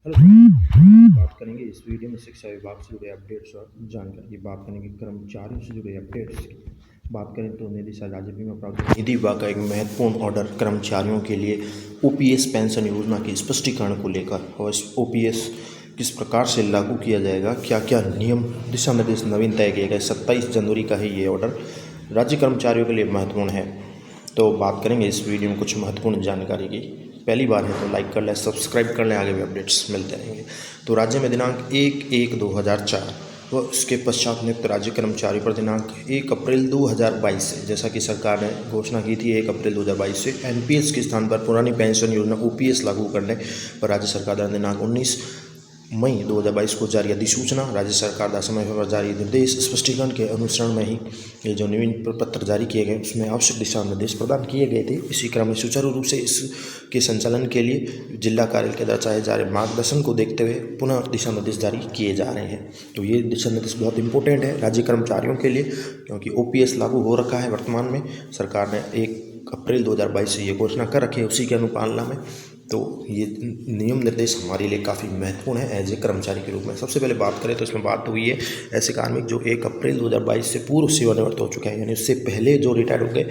Hello दोस्तों, बात करेंगे इस वीडियो में शिक्षा विभाग से जुड़े अपडेट्स और जानकारी। बात करेंगे कर्मचारियों से जुड़े अपडेट्स की। बात करें तो निदेशालय राज्य बीमा प्रावधान निधि विभाग का एक महत्वपूर्ण ऑर्डर कर्मचारियों के लिए ओपीएस पेंशन योजना के स्पष्टीकरण को लेकर, और इस ओपीएस किस प्रकार से लागू किया जाएगा, क्या क्या नियम दिशा निर्देश नवीन तय किए गए। 27 जनवरी का ही ये ऑर्डर राज्य कर्मचारियों के लिए महत्वपूर्ण है। तो बात करेंगे इस वीडियो में कुछ महत्वपूर्ण जानकारी की। पहली बार है तो लाइक कर लें, सब्सक्राइब कर लें, आगे भी अपडेट्स मिलते रहेंगे। तो राज्य में दिनांक 1/1/2004 व उसके पश्चात नियुक्त राज्य कर्मचारी पर दिनांक 1 अप्रैल 2022 से, जैसा कि सरकार ने घोषणा की थी 1 अप्रैल 2022 से एनपीएस के स्थान पर पुरानी पेंशन योजना ओपीएस लागू करने पर राज्य सरकार द्वारा दिनांक 19 मई 2022 को जारी अधिसूचना, राज्य सरकार द्वारा समय पर जारी निर्देश स्पष्टीकरण के अनुसरण में ही ये जो नवीन प्रपत्र जारी किए गए उसमें आवश्यक दिशा निर्देश प्रदान किए गए थे। इसी क्रम में सुचारू रूप से इसके संचालन के लिए जिला कार्यालय के द्वारा चाहे जा रहे मार्गदर्शन को देखते हुए पुनः दिशा निर्देश जारी किए जा रहे हैं। तो ये दिशा निर्देश बहुत इंपॉर्टेंट है राज्य कर्मचारियों के लिए, क्योंकि ओपीएस लागू हो रखा है वर्तमान में। सरकार ने 1 अप्रैल 2022 से ये घोषणा कर रखी है, उसी के अनुपालना में। तो ये नियम निर्देश हमारे लिए काफ़ी महत्वपूर्ण है एज ए कर्मचारी के रूप में। सबसे पहले बात करें तो इसमें बात हुई है ऐसे कार्मिक जो 1 अप्रैल 2022 से पूर्व सेवानिवृत्त हो चुके हैं, यानी उससे पहले जो रिटायर्ड हो गए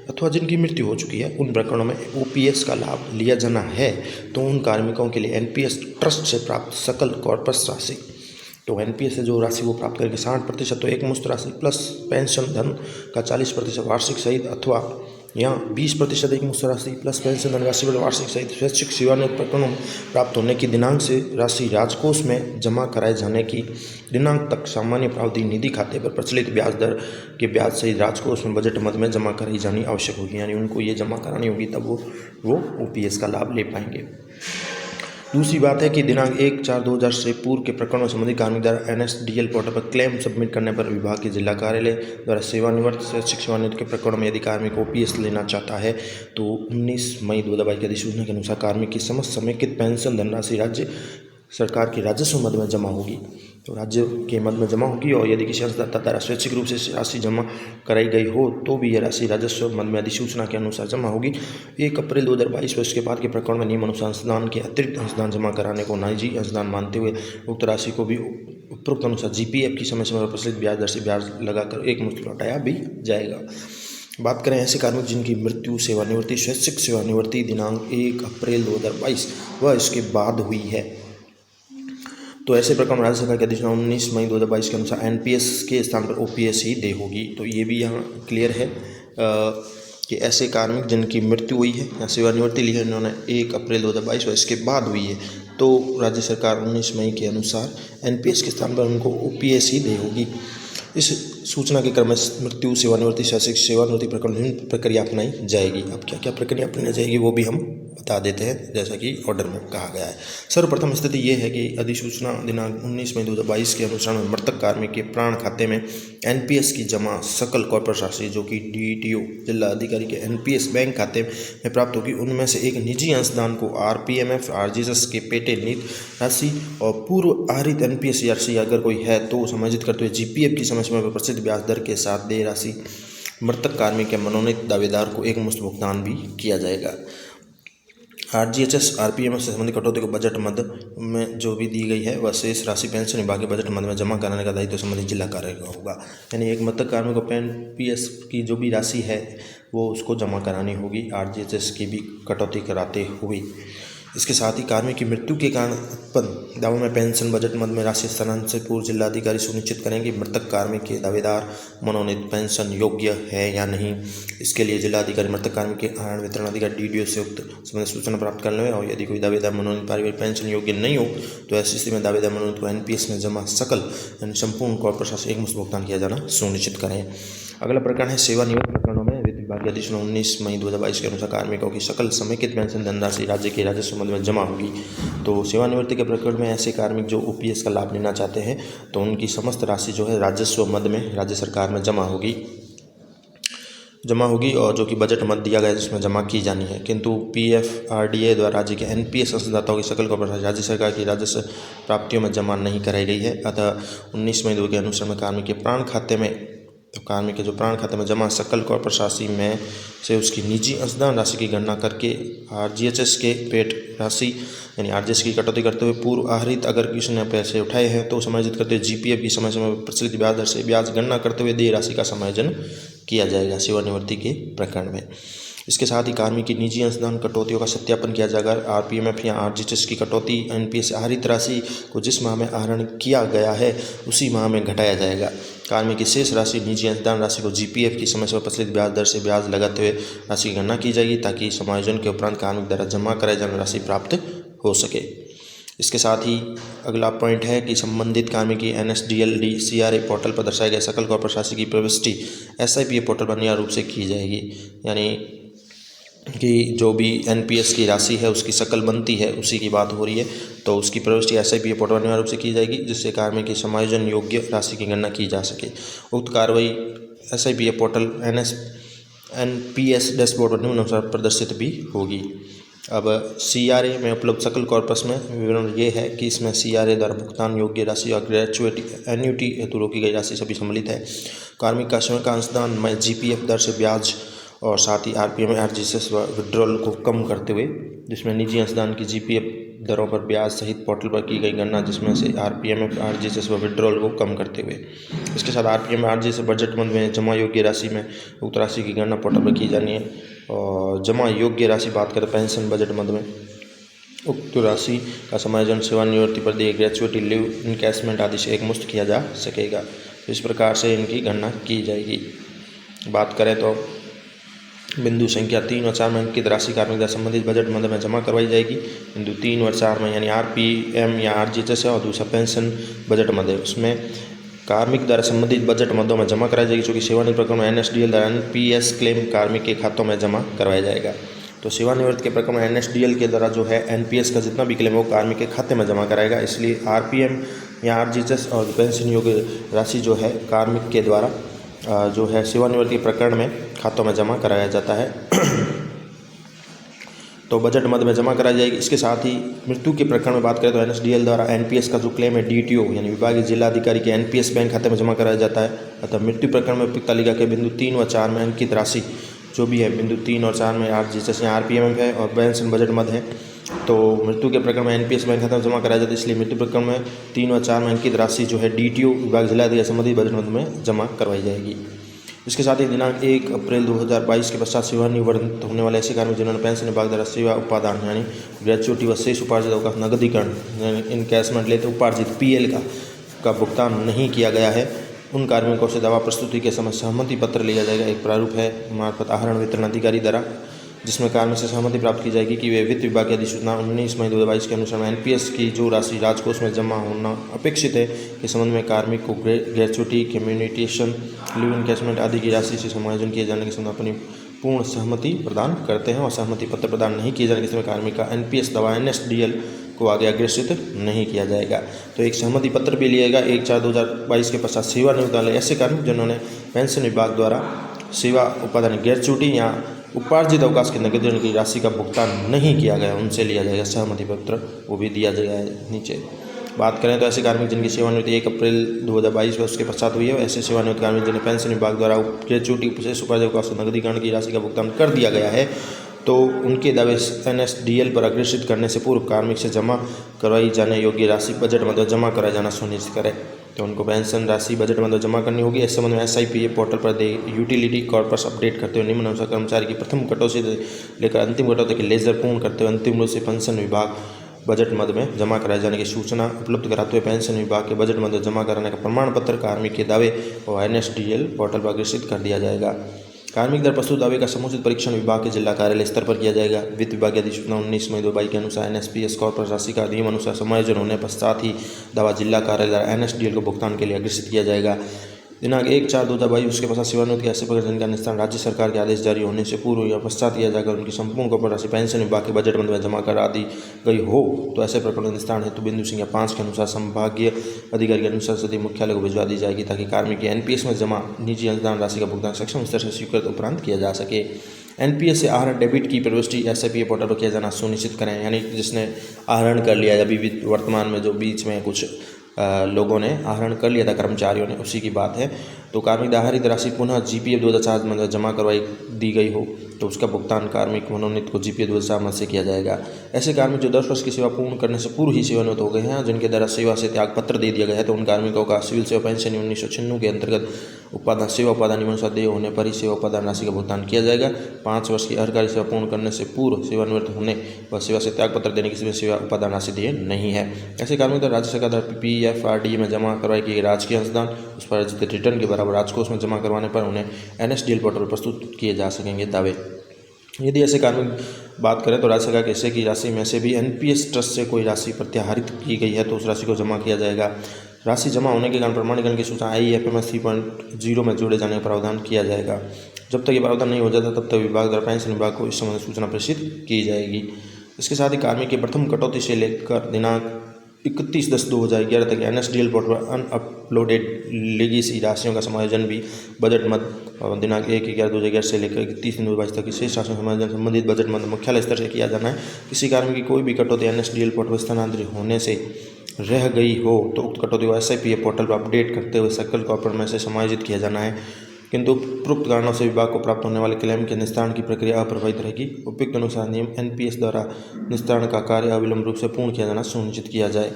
अथवा जिनकी मृत्यु हो चुकी है, उन प्रकरणों में ओपीएस का लाभ लिया जाना है। तो उन कार्मिकों के लिए एनपीएस ट्रस्ट से प्राप्त सकल कॉर्पस राशि, तो एनपीएस से जो राशि वो प्राप्त करेंगे 60% तो एक मुश्त राशि प्लस पेंशन धन का 40% वार्षिक सहित, अथवा यहाँ 20% एक मुश्त राशि प्लस पेंशन धन राशि वार्षिक सहित स्वैच्छिक सेवानिवृत्त प्रकरणों में प्राप्त होने की दिनांक से राशि राजकोष में जमा कराए जाने की दिनांक तक सामान्य प्रावधि निधि खाते पर प्रचलित ब्याज दर के ब्याज सहित राजकोष में बजट मद में जमा कराई जानी आवश्यक होगी, यानी उनको ये जमा करानी होगी, तब वो ओपीएस का लाभ ले पाएंगे। दूसरी बात है कि दिनांक 1/4/2000 से पूर्व के प्रकरणों संबंधी कार्मिक द्वारा एनएसडीएल पोर्टल पर क्लेम सबमिट करने पर विभाग के जिला कार्यालय द्वारा सेवानिवृत्त स्वैच्छिक सेवानिवृत्त के प्रकरणों में यदि कार्मिक ओपीएस लेना चाहता है तो 19 मई 2022 की अधिसूचना के अनुसार कार्मिक की समस्त समेकित पेंशन धनराशि राज्य सरकार के राजस्व मद में जमा होगी। तो राज्य के मद में जमा होगी, और यदि किसी अंशदाता द्वारा स्वैच्छिक रूप से राशि जमा कराई गई हो तो भी यह राशि राजस्व मद में अधिसूचना के अनुसार जमा होगी। 1 अप्रैल 2022 वर्ष के बाद के प्रकरण में नियमानुसार अंशदान के अतिरिक्त अंशदान जमा कराने को निजी अंशदान मानते हुए उक्त राशि को भी उपरोक्त अनुसार जीपीएफ की समय समय पर प्रचलित ब्याज दर से ब्याज लगाकर एक मुश्त लौटाया भी जाएगा। बात करें ऐसे कार्मिक जिनकी मृत्यु सेवानिवृत्ति स्वैच्छिक सेवानिवृत्ति दिनांक 1 अप्रैल 2022 व इसके बाद हुई है, तो ऐसे प्रकरण राज्य सरकार की अधिसूचना 19 मई 2022 के अनुसार एनपीएस के स्थान पर ओपीएस ही दे होगी। तो ये भी यहाँ क्लियर है कि ऐसे कार्मिक जिनकी मृत्यु हुई है या सेवानिवृत्ति ली है उन्होंने 1 अप्रैल 2022 और इसके बाद हुई है, तो राज्य सरकार 19 मई के अनुसार एनपीएस के स्थान पर उनको ओपीएस ही दे होगी। इस सूचना के क्रम में मृत्यु सेवानिवृत्ति स्वैच्छिक सेवानिवृत्ति प्रकरण प्रक्रिया अपनाई जाएगी। अब क्या क्या प्रक्रिया अपनाई जाएगी वो भी हम बता देते हैं, जैसा कि ऑर्डर में कहा गया है। सर्वप्रथम स्थिति ये है कि अधिसूचना दिनांक 19 मई 2022 के अनुसार मृतक कार्मिक के प्राण खाते में एनपीएस की जमा सकल कॉर्पस राशि जो कि डीटीओ जिला अधिकारी के एनपीएस बैंक खाते में प्राप्त होगी, उनमें से एक निजी अंशदान को आरपीएमएफ आरजीएस के पेटे नीति राशि और पूर्व आहरित एनपीएस राशि अगर कोई है तो समायोजित करते हुए जीपीएफ की समय समय पर प्रसिद्ध ब्याज दर के साथ दे राशि मृतक कार्मिक के मनोनीत दावेदार को एक मुश्त भुगतान भी किया जाएगा। आरजीएचएस आरपीएमएस से संबंधित कटौती को बजट मद में जो भी दी गई है वह शेष राशि पेंशन विभाग के बजट मद में जमा कराने का दायित्व संबंधित जिला कार्यालय का होगा। यानी एक मृतक कार्मिक को पीएस की जो भी राशि है वो उसको जमा करानी होगी आरजीएचएस की भी कटौती कराते हुए। इसके साथ ही कार्मिक की मृत्यु के कारण उत्पन्न दावों में पेंशन बजट मद में राशि स्थानांतरित पूर्व जिला अधिकारी सुनिश्चित करेंगे मृतक कार्मिक के दावेदार मनोनीत पेंशन योग्य है या नहीं। इसके लिए जिला अधिकारी मृतक कार्मिक के आहरण वितरण अधिकारी डीडीओ से उक्त संबंधित सूचना प्राप्त कर लें, और यदि कोई दावेदार मनोनीत पारिवारिक पेंशन योग्य नहीं हो तो ऐसी स्थिति में दावेदार मनोनीत को एनपीएस में जमा सकल यानी संपूर्ण कॉर्पस राशि एक मुश्त भुगतान किया जाना सुनिश्चित करें। अगला प्रकरण है सेवानिवृत्त प्रकरणों में वित्त विभाग की अधिसूचना 19 मई 2022 के अनुसार कार्मिकों की सकल समेकित पेंशन धनराशि राज्य के राजस्व मद में जमा होगी। तो सेवानिवृत्ति के प्रकरण में ऐसे कार्मिक जो ओपीएस का लाभ लेना चाहते हैं तो उनकी समस्त राशि जो है राजस्व मद में राज्य सरकार में जमा होगी और जो कि बजट मद दिया गया है जिसमें जमा की जानी है। किंतु पीएफआरडीए द्वारा राज्य के एनपीएस अंशदाताओं की सकल कॉर्पस राशि राज्य सरकार की राजस्व प्राप्तियों में जमा नहीं कराई गई है। अतः 19 मई 2022 के अनुसार में कार्मिक के प्राण खाते में तो कार्मिक के जो प्राण खाते में जमा सकल कॉर्पस राशि में से उसकी निजी अंशदान राशि की गणना करके आरजीएचएस के पेट राशि यानी आरजीएस की कटौती करते हुए पूर्व आहरित अगर किसी ने पैसे उठाए हैं तो समायोजित करते हुए जीपीएफ की समय समय पर प्रचलित ब्याज दर से ब्याज गणना करते हुए देय राशि का समायोजन किया जाएगा सेवानिवृत्ति के प्रकरण में। इसके साथ ही कार्मिक की निजी अंशदान कटौतियों का सत्यापन किया जाएगा। आरपीएमएफ या आरजीएचएस की कटौती एनपीएस से आहरित राशि को जिस माह में आहरण किया गया है उसी माह में घटाया जाएगा। कार्मिक की शेष राशि निजी अंशदान राशि को जीपीएफ की समय पर प्रचलित ब्याज दर से ब्याज लगाते हुए राशि की गणना की जाएगी ताकि समायोजन के उपरांत कार्मिक द्वारा जमा कराए जाने राशि प्राप्त हो सके। इसके साथ ही अगला पॉइंट है कि संबंधित कार्मिक की एनएसडीएल सीआरए पोर्टल पर दर्शाए गए सकल कॉर्पस राशि की प्रविष्टि एसआईपीएफ पोर्टल पर अनिवार्य रूप से की जाएगी। यानी कि जो भी एनपीएस की राशि है उसकी शकल बनती है उसी की बात हो रही है, तो उसकी प्रविष्टि एसआईपीएफ पोर्टल पर अनिवार्य रूप से की जाएगी जिससे कार्मिक की समायोजन योग्य राशि की गणना की जा सके। उक्त कार्रवाई एसआईपीएफ पोर्टल एनपीएस डैशबोर्ड पर निम्नानुसार प्रदर्शित भी होगी। अब सीआरए में उपलब्ध सकल कॉर्पस में विवरण ये है कि इसमें सीआरए द्वारा भुगतान योग्य राशि और ग्रेचुइटी एन्युटी हेतु रोकी गई राशि सभी सम्मिलित है। कार्मिक का स्वयं का अंशदान में जीपीएफ दर से ब्याज और साथ ही आरपीएम आरजीएचएस विड्रॉल को कम करते हुए जिसमें निजी अंशदान की जीपीएफ दरों पर ब्याज सहित पोर्टल पर की गई गणना जिसमें से आरपीएम आरजीएचएस व विड्रॉल को कम करते हुए इसके साथ आरपीएम आरजीएचएस बजट मद में जमा योग्य राशि में उक्त राशि की गणना पोर्टल पर की जानी है। और जमा योग्य राशि बात करें पेंशन बजट मद में उक्त राशि का समायोजन सेवानिवृत्ति पर दिए ग्रेचुइटी लीव इनकैशमेंट आदि से एकमुश्त किया जा सकेगा। इस प्रकार से इनकी गणना की जाएगी। बात करें तो बिंदु संख्या 3 और 4 में अंकित राशि कार्मिक द्वारा संबंधित बजट मद में जमा करवाई जाएगी। बिंदु 3 और 4 में यानी आरपीएम या आरजीएचएस है और दूसरा पेंशन बजट मद है उसमें कार्मिक द्वारा संबंधित बजट मदों में जमा कराई जाएगी, चूँकि सेवानिवृत्ति प्रकरण में एनएसडीएल द्वारा एनपीएस क्लेम कार्मिक के खातों में जमा करवाया जाएगा। तो सेवानिवृत्ति के प्रकरण में एनएसडीएल के द्वारा जो है एनपीएस का जितना भी क्लेम वो कार्मिक के खाते में जमा कराएगा, इसलिए आरपीएम या आरजीएचएस और पेंशन योग्य राशि जो है कार्मिक के द्वारा जो है सेवानिवृत्ति प्रकरण में खातों में जमा कराया जाता है तो बजट मद में जमा कराई जाएगी। इसके साथ ही मृत्यु के प्रकरण में बात करें तो एनएसडीएल द्वारा एनपीएस का जो क्लेम है डीटीओ यानी विभागीय जिला अधिकारी के एनपीएस बैंक खाते में जमा कराया जाता है। अतः मृत्यु प्रकरण में उपयुक्त तालिका के बिंदु 3 व 4 में अंकित राशि जो भी है बिंदु 3 और 4 में आरजीएचएस या आरपीएम है और पेंशन बजट मद है, तो मृत्यु के प्रकरण में एनपीएस बैंक खाते में जमा कराया जाता है। इसलिए मृत्यु प्रकरण में 3 और 4 में अंकित राशि जो है डीटीओ विभाग जिला अधिकारी संबंधित बजट मद में जमा करवाई जाएगी। इसके साथ ही दिनांक 1 अप्रैल 2022 के पश्चात सेवानिवृत्त होने वाले ऐसे कार्मिक जिन्होंने पेंशन विभाग द्वारा सेवा उपादान यानी ग्रेचुइटी व शेष उपार्जित अवकाश नगदीकरण यानी इनकैशमेंट लेते उपार्जित पीएल का भुगतान नहीं किया गया है उन कार्मिकों से दावा प्रस्तुति के समय सहमति पत्र लिया जाएगा। एक प्रारूप है मार्फत आहरण वितरण अधिकारी द्वारा जिसमें कार्मिक से सहमति प्राप्त की जाएगी कि वे वित्त विभाग की अधिसूचना 19 मई 2022 के अनुसार एनपीएस की जो राशि राजकोष में जमा होना अपेक्षित है के संबंध में कार्मिक को ग्रेचुइटी कम्युनिटेशन लीव इनकैशमेंट आदि की राशि से समायोजन किए जाने के संबंध अपनी पूर्ण सहमति प्रदान करते हैं और सहमति पत्र प्रदान नहीं किए जाने के समय कार्मिक का एनपीएस दवा एनएसडीएल को आगे अग्रेसित नहीं किया जाएगा। तो एक सहमति पत्र भी लिएगा 1/4/2022 के पश्चात सेवानिवृत्त वाले ऐसे कार्मिक जिन्होंने पेंशन विभाग द्वारा सेवा उपादान ग्रेचुइटी या उपार्जित अवकाश के नगदीकरण की राशि का भुगतान नहीं किया गया उनसे लिया जाएगा सहमति पत्र, वो भी दिया जाएगा नीचे। बात करें तो ऐसे कार्मिक जिनकी सेवानिवृत्ति 1 अप्रैल 2022 में उसके पश्चात हुई है ऐसे सेवानिवृत्त कार्मिक जिन्हें पेंशन विभाग द्वारा ग्रेचुइटी विशेष उपार्जित अवकाश के नगदीकरण की राशि का भुगतान कर दिया गया है तो उनके दावे एनएसडीएल पर अग्रेसित करने से पूर्व कार्मिक से जमा करवाई जाने योग्य राशि बजट मद जमा कराया जाना सुनिश्चित करें। तो उनको पेंशन राशि बजट मद जमा करनी होगी। इस संबंध में एसआईपीएफ पोर्टल पर दे यूटिलिटी कॉर्पस अपडेट करते हुए निम्नानुसार कर्मचारी की प्रथम कटौती से लेकर अंतिम कटौती के लेजर पूर्ण करते हुए अंतिम रूप से पेंशन विभाग बजट मद में जमा कराए जाने की सूचना उपलब्ध कराते हुए पेंशन विभाग के बजट मद जमा कराने का प्रमाण पत्र कार्मिक के दावे और एनएसडीएल पोर्टल पर अग्रेसित कर दिया जाएगा। कार्मिक दर प्रस्तुत दावे का समुचित परीक्षण विभाग के जिला कार्यालय स्तर पर किया जाएगा। वित्त विभाग की अधिसूचना 19 मई 2022 के अनुसार एनएसपीएस कॉर्पस राशि का नियम अनुसार समायोजन होने पश्चात ही दावा जिला कार्यालय द्वारा एनएसडीएल को भुगतान के लिए अग्रेसित किया जाएगा। दिनांक 1/4/2022 उसके पश्चात सेवानिवृत्त के ऐसे प्रकार जिनका निस्तारण राज्य सरकार के आदेश जारी होने से पूर्व या पश्चात किया जाकर उनकी संपूर्ण कॉर्पस राशि पेंशन विभाग के बजट मद में जमा करा दी गई हो तो ऐसे प्रकरण निस्तारण हेतु बिंदु संख्या 5 के अनुसार संभागीय अधिकारी के अनुसार सदी मुख्यालय को भिजवा दी जाएगी ताकि कार्मिक की एनपीएस में जमा निजी अनुदान राशि का भुगतान सक्षम स्तर से स्वीकृत उपरांत किया जा सके। एनपीएस से आहरण डेबिट की प्रविष्टि एसआईपीएफ पोर्टल पर किया जाना सुनिश्चित करें। यानी जिसने आहरण कर लिया अभी वर्तमान में जो बीच में कुछ लोगों ने आहरण कर लिया था, कर्मचारियों ने, उसी की बात है। तो कार्मिक आहारित राशि पुनः GPF 2004 में जमा करवाई दी गई हो तो उसका भुगतान कार्मिक मनोनीत को GPF 2004 से किया जाएगा। ऐसे कार्मिक जो 10 वर्ष की सेवा पूर्ण करने से पूर्व ही सेवानिवृत्त हो गए हैं, जिनके द्वारा सेवा से त्याग पत्र दे दिया गया है, तो उन कार्मिकों का सिविल सेवा पेंशन 1996 के अंतर्गत सेवा उपादान नियमानुसार देय होने पर ही सेवा उपादान राशि का भुगतान किया जाएगा। 5 वर्ष की अर्हकारी सेवा पूर्ण करने से पूर्व सेवानिवृत्त होने व सेवा से त्याग पत्र देने की सेवा उपादान राशि देय नहीं है। ऐसे कार्मिक द्वारा राज्य सरकार द्वारा PFRDA में जमा करवाई गई राजकीय अंशदान उस पर अर्जित रिटर्न के बराबर राजकोष में जमा करवाने पर उन्हें NSDL पोर्टल पर प्रस्तुत किए जा सकेंगे दावे। यदि ऐसे कार्मिक बात करें तो राज्य सरकार के हिस्से की राशि में से भी NPS ट्रस्ट से कोई राशि प्रत्याहरित की गई है तो उस राशि को जमा किया जाएगा। राशि जमा होने के कारण प्रमाणीकरण की सूचना IFMS 3.0 में जोड़े जाने का प्रावधान किया जाएगा। जब तक ये प्रावधान नहीं हो जाता तब तक विभाग द्वारा पेंशन विभाग को इस संबंध में सूचना प्रेषित की जाएगी। इसके साथ ही कार्मिक की प्रथम कटौती से लेकर दिनांक 31/10/2011 तक NSDL पोर्टल पर अनअपलोडेड लेगेसी राशियों का समायोजन भी बजट मद दिनांक 1/11/2011 से लेकर 31/2022 तक की शेष राशियों का समायोजन संबंधित बजट मद मुख्यालय स्तर से किया जाना है। किसी कार्मिक की कोई भी कटौती NSDL पोर्टल पर स्थानांतरित होने से रह गई हो तो उक्त कटौती को SIPF पोर्टल पर अपडेट करते हुए सर्कल कॉर्पोरेट में से समायोजित किया जाना है। किंतु उपरोक्त कारणों से विभाग को प्राप्त होने वाले क्लेम के निस्तारण की प्रक्रिया अप्रभावित रहेगी। उपयुक्त अनुसार नियम NPS द्वारा निस्तारण का कार्य अविलंब रूप से पूर्ण किया जाना सुनिश्चित किया जाए।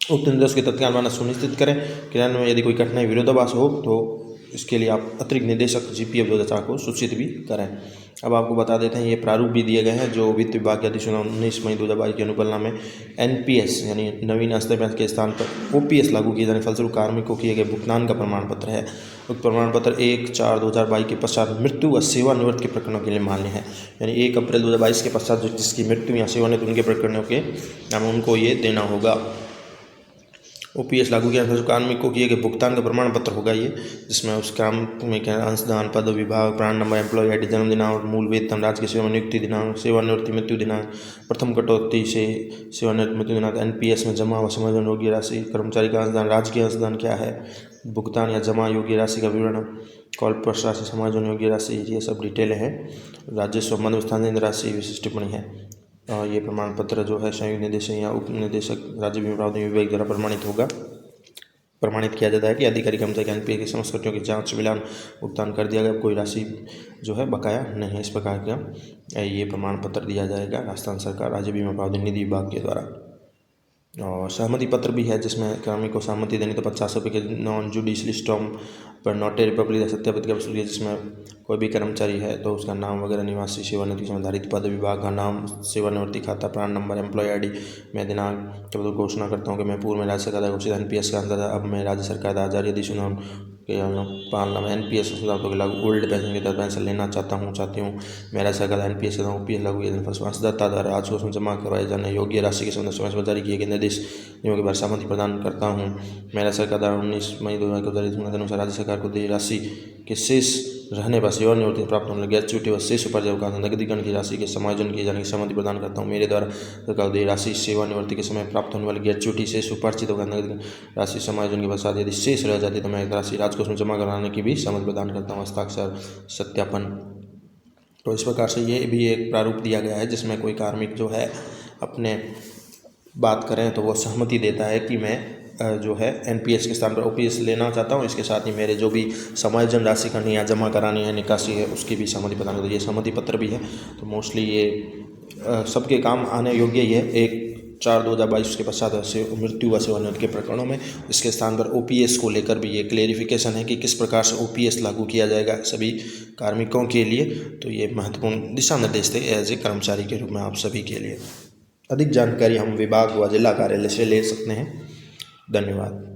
उक्त निर्देश के तत्काल मानना सुनिश्चित करें। क्रियान्वयन में यदि कोई कठिनाई विरोधाभास हो तो इसके लिए आप अतिरिक्त निदेशक GPF 2004 को सूचित भी करें। अब आपको बता देते हैं ये प्रारूप भी दिए गए हैं जो वित्त विभाग की अधिसूचना 19 मई 2022 की अनुपालना में NPS यानी नवीन स्तर पेंशन के स्थान पर OPS लागू किए जाने फलस्वरूप कार्मिक को किए गए भुगतान का प्रमाण पत्र है। उक्त प्रमाण पत्र 1/4/2022 के पश्चात मृत्यु व सेवानिवृत्ति के प्रकरणों के लिए मान्य है। यानी 1 अप्रैल 2022 के पश्चात जिसकी मृत्यु या सेवानिवृत्ति उनके प्रकरणों के उनको ये देना होगा। OPS लागू किया तो कार्मिक को किए गए भुगतान का प्रमाण पत्र होगा ये, जिसमें उस काम में क्या अंशदान, पद विभाग, प्राण नंबर, एम्प्लॉय ID, जन्म दिनांक, मूल वेतन, राजकीय सेवा नियुक्ति दिनांक, सेवानिवृत्ति मृत्यु दिनांक, प्रथम कटौती से सेवानिवृत्ति मृत्यु दिनांक, NPS में जमा व समायोजन योग्य राशि, कर्मचारी का अंशदान, राजकीय अंशदान क्या है, भुगतान या जमा योग्य राशि का विवरण, कॉर्पोरेट राशि, समायोजन योग्य राशि, ये सब डिटेलें हैं। राजस्व संबंध में स्थानांतरित राशि विशिष्ट टिप्पणी है। ये प्रमाण पत्र जो है संयुक्त निदेशक या उप निदेशक राज्य बीमा प्रावधान विभाग द्वारा प्रमाणित किया जाता है कि अधिकारी कर्मचारी के NPS की समस्त खर्चों की जांच मिलान भुगतान कर दिया गया, कोई राशि जो है बकाया नहीं है। इस प्रकार का ये प्रमाण पत्र दिया जाएगा राजस्थान सरकार राज्य बीमा प्रावधान निधि विभाग के द्वारा। और सहमति पत्र भी है जिसमें कार्मिक को सहमति देनी तो 50 रुपये के नॉन जुडिशली स्टॉम्प पर नोटरी पब्लिक सत्यापित कर वसूली है, जिसमें कोई भी कर्मचारी है तो उसका नाम वगैरह, निवासी, सेवानिवृत्ति संधारित पद, विभाग का नाम, सेवानिवृत्ति खाता, प्राण नंबर, एम्प्लॉय ID। मैं दिनांक जब तो घोषणा करता हूँ कि मैं पूर्व में राज्य सरकार द्वारा घोषित NPS का अंतर अब मैं राज्य सरकार द्वारा जारी अधिसूचना के पालना में NPS सिद्धांतों के लागू ओल्ड पेंशन के तहत पेंशन लेना चाहती हूँ। मैं राज्य सरकार द्वारा NPS का OPS लागू किया अंशदाता द्वारा राजकोष में जमा करवाए जाने योग्य राशि के संबंध समय पर जारी किए गए निर्देश नियमों के बारे सहमति प्रदान करता हूँ। मैं राज्य सरकार द्वारा 19 मई 2022 को जारी अधिसूचना के अनुसार राज्य सरकार को दी राशि के शेष रहने पर सेवानिवृत्ति प्राप्त होने लगी ग्रेच्युटी व शेष उपार्जन का नकदीकरण की राशि के समायोजन किए जाने की सहमति प्रदान करता हूँ। मेरे द्वारा सरकार को दी राशि सेवानिवृत्ति के समय प्राप्त होने वाली ग्रेच्युटी शेष उपार्जित होकर नकदीकरण राशि समायोजन के पश्चात यदि शेष रह जाती तो मैं राशि राजकोष में जमा कराने की भी सहमति प्रदान करता हूँ। हस्ताक्षर सत्यापन। तो इस प्रकार से ये भी एक प्रारूप दिया गया है जिसमें कोई कार्मिक जो है अपने बात करें तो वो सहमति देता है कि मैं जो है NPS के स्थान पर OPS लेना चाहता हूँ। इसके साथ ही मेरे जो भी समायोजन राशि करनी है, जमा करानी है, निकासी है, उसकी भी सहमति प्रदान करता है। ये सहमति पत्र भी है। तो मोस्टली ये सबके काम आने योग्य ही है। 1/4/2022 के पश्चात मृत्यु व सेवानिवृत्ति के प्रकरणों में इसके स्थान पर OPS को लेकर भी ये क्लेरिफिकेशन है कि किस प्रकार से OPS लागू किया जाएगा सभी कार्मिकों के लिए। तो ये महत्वपूर्ण दिशा निर्देश थे एज ए कर्मचारी के रूप में आप सभी के लिए। अधिक जानकारी हम विभाग व जिला कार्यालय से ले सकते हैं। धन्यवाद।